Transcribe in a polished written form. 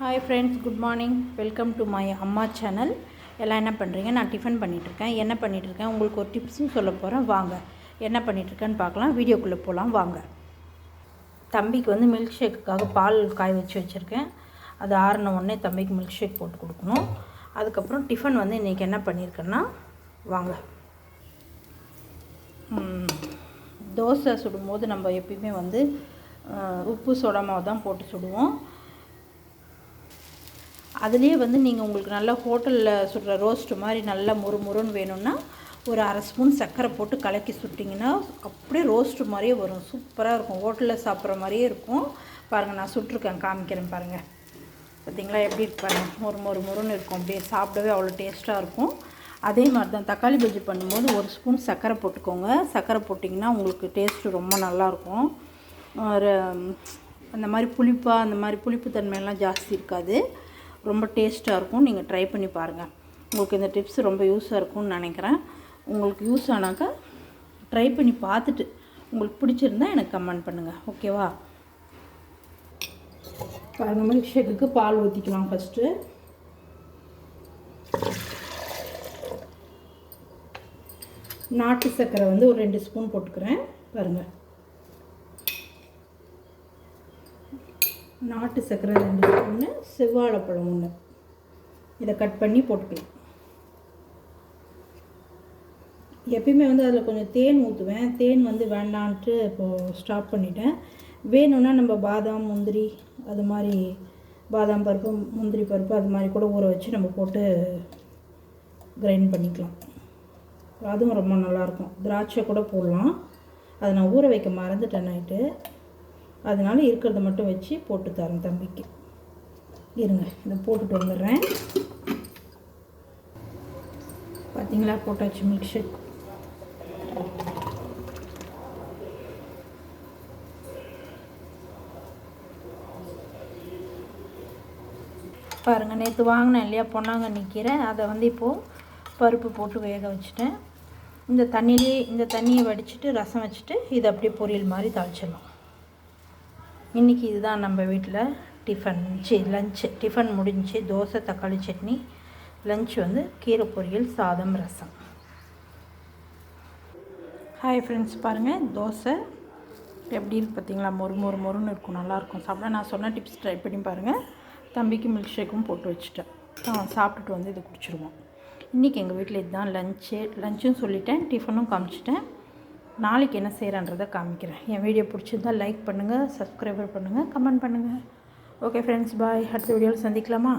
Hi friends, good morning. Welcome to my அம்மா channel. எல்லாம் என்ன பண்ணுறீங்க? நான் டிஃபன் பண்ணிகிட்ருக்கேன். என்ன பண்ணிகிட்ருக்கேன் உங்களுக்கு ஒரு டிப்ஸும் சொல்ல போகிறேன். வாங்க என்ன பண்ணிகிட்ருக்கேன்னு பார்க்கலாம். வீடியோக்குள்ளே போகலாம் வாங்க. தம்பிக்கு வந்து மில்க் ஷேக்குக்காக பால் காய வச்சுருக்கேன். அது ஆறின உடனே தம்பிக்கு மில்க் ஷேக் போட்டு கொடுக்கணும். அதுக்கப்புறம் டிஃபன் வந்து இன்றைக்கி என்ன பண்ணியிருக்கேன்னா வாங்க. தோசை சுடும்போது நம்ம எப்பயுமே வந்து உப்பு சோடா மாவு தான் போட்டு சுடுவோம். அதுலேயே வந்து நீங்கள் உங்களுக்கு நல்லா ஹோட்டலில் சுடுற ரோஸ்ட்டு மாதிரி நல்லா முறுமுறுன்னு வேணும்னா ஒரு அரை ஸ்பூன் சர்க்கரை போட்டு கலக்கி சுட்டிங்கன்னா அப்படியே ரோஸ்ட்டு மாதிரியே வரும். சூப்பராக இருக்கும். ஹோட்டலில் சாப்பிட்ற மாதிரியே இருக்கும். பாருங்கள், நான் சுட்டிருக்கேன், காமிக்கிறேன் பாருங்கள். பார்த்திங்களா எப்படி இருப்பாங்க? முறுமுறுன்னு இருக்கும். அப்படியே சாப்பிடவே அவ்வளோ டேஸ்ட்டாக இருக்கும். அதே மாதிரி தான் தக்காளி பஜ்ஜி பண்ணும்போது ஒரு ஸ்பூன் சர்க்கரை போட்டுக்கோங்க. சர்க்கரை போட்டிங்கன்னா உங்களுக்கு டேஸ்ட்டு ரொம்ப நல்லாயிருக்கும். ஒரு அந்த மாதிரி புளிப்பாக அந்த மாதிரி புளிப்பு தன்மையெல்லாம் ஜாஸ்தி இருக்காது. ரொம்ப டேஸ்ட்டாக இருக்கும். நீங்கள் ட்ரை பண்ணி பாருங்கள். உங்களுக்கு இந்த டிப்ஸ் ரொம்ப யூஸாக இருக்கும்னு நினைக்கிறேன். உங்களுக்கு யூஸ் ஆனாக்கா ட்ரை பண்ணி பார்த்துட்டு உங்களுக்கு பிடிச்சிருந்தா எனக்கு கமெண்ட் பண்ணுங்கள். ஓகேவா? பாருங்கள், மில்க் ஷேக்குக்கு பால் ஊற்றிக்கலாம். ஃபஸ்ட்டு நாட்டு சர்க்கரை வந்து ஒரு 2 ஸ்பூன் போட்டுக்கிறேன். பாருங்கள், நாட்டு சர்க்கரை 2 ஸ்பூன்னு, செவ்வாழைப்பழம் 1, இதை கட் பண்ணி போட்டுக்கலாம். எப்பயுமே வந்து அதில் கொஞ்சம் தேன் ஊற்றுவேன். தேன் வந்து வேண்டான்ட்டு இப்போது ஸ்டாப் பண்ணிட்டேன். வேணும்னா நம்ம பாதாம், முந்திரி, அது மாதிரி பாதாம் பருப்பு, முந்திரி பருப்பு அது மாதிரி கூட ஊற வச்சு நம்ம போட்டு கிரைண்ட் பண்ணிக்கலாம். அதுவும் ரொம்ப நல்லாயிருக்கும். திராட்சை கூட போடலாம். அதை நான் ஊற வைக்க மறந்துட்டேன் நைட்டு. அதனால் இருக்கிறத மட்டும் வச்சு போட்டு தரேன் தம்பிக்கு. இருங்க, இதை போட்டுட்டு வந்துடுறேன். பார்த்தீங்களா, போட்டாச்சு மில்க் ஷேக். பாருங்கள், நேற்று வாங்கினேன் இல்லையா பொன்னாங்கண்ணி கீரை, அதை வந்து இப்போது பருப்பு போட்டு வேக வச்சுட்டேன். இந்த தண்ணியை வடிச்சிட்டு ரசம் வச்சுட்டு இதை அப்படியே பொரியல் மாதிரி தாளிச்சிடலாம். இன்றைக்கி இதுதான் நம்ம வீட்டில் லஞ்சு. டிஃபன் முடிஞ்சு தோசை, தக்காளி சட்னி. லஞ்ச் வந்து கீரை பொரியல், சாதம், ரசம். ஹாய் ஃப்ரெண்ட்ஸ், பாருங்கள் தோசை எப்படி இருக்குது பார்த்தீங்களா? மொறுன்னு இருக்கும், நல்லாயிருக்கும் சாப்பிட. நான் சொன்ன டிப்ஸ் ட்ரை பண்ணி பாருங்கள். தம்பிக்கு மில்க் ஷேக்கும் போட்டு வச்சுட்டேன். சாப்பிட்டுட்டு வந்து இதை குடிச்சிடுவோம். இன்றைக்கி எங்கள் வீட்டில் இதுதான் லஞ்சும் சொல்லிட்டேன், டிஃபனும் காமிச்சிட்டேன். நாளைக்கு என்ன செய்கிறேன்றதை காமிக்கிறேன். என் வீடியோ பிடிச்சிருந்தால் லைக் பண்ணுங்கள், சப்ஸ்கிரைபர் பண்ணுங்கள், கமெண்ட் பண்ணுங்கள். ஓகே ஃப்ரெண்ட்ஸ், பாய். அடுத்த வீடியோவில் சந்திக்கலாமா?